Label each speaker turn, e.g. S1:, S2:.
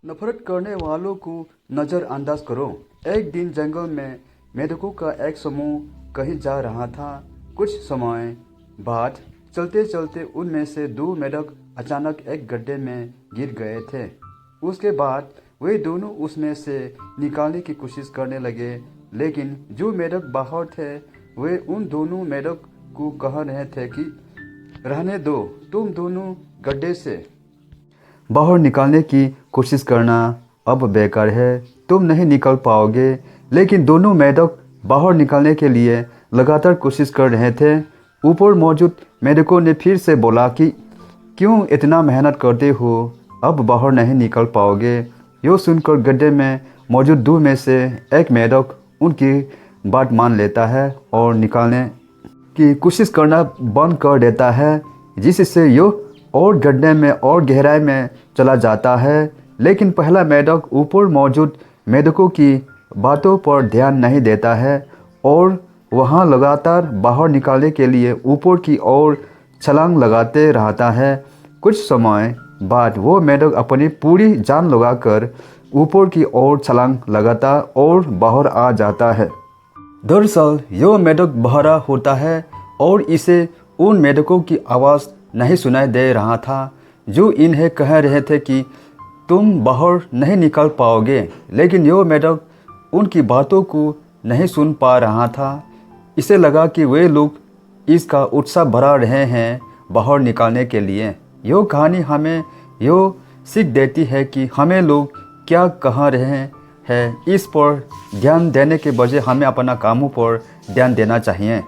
S1: नफरत करने वालों को नज़रअंदाज करो। एक दिन जंगल में मेढकों का एक समूह कहीं जा रहा था। कुछ समय बाद चलते चलते उनमें से 2 मेढक अचानक एक गड्ढे में गिर गए थे। उसके बाद वे दोनों उसमें से निकालने की कोशिश करने लगे, लेकिन जो मेढक बाहर थे वे उन दोनों मेढक को कह रहे थे कि रहने दो, तुम दोनों गड्ढे से बाहर निकालने की कोशिश करना अब बेकार है, तुम नहीं निकल पाओगे। लेकिन दोनों मेढक बाहर निकलने के लिए लगातार कोशिश कर रहे थे। ऊपर मौजूद मेढकों ने फिर से बोला कि क्यों इतना मेहनत करते हो, अब बाहर नहीं निकल पाओगे। यो सुनकर गड्ढे में मौजूद 2 में से एक मेढक उनकी बात मान लेता है और निकालने की कोशिश करना बंद कर देता है, जिससे यो और गड्ढे में और गहराई में चला जाता है। लेकिन पहला मेढक ऊपर मौजूद मेढकों की बातों पर ध्यान नहीं देता है और वहाँ लगातार बाहर निकालने के लिए ऊपर की ओर छलांग लगाते रहता है। कुछ समय बाद वो मेढक अपनी पूरी जान लगाकर ऊपर की ओर छलांग लगाता और बाहर आ जाता है। दरअसल यह मेढक बहरा होता है और इसे उन मेढकों की आवाज़ नहीं सुनाई दे रहा था जो इन्हें कह रहे थे कि तुम बाहर नहीं निकल पाओगे। लेकिन यह मेढक उनकी बातों को नहीं सुन पा रहा था। इसे लगा कि वे लोग इसका उत्साह बढ़ा रहे हैं बाहर निकालने के लिए। यह कहानी हमें यह सीख देती है कि हमें लोग क्या कह रहे हैं इस पर ध्यान देने के बजाय हमें अपना कामों पर ध्यान देना चाहिए।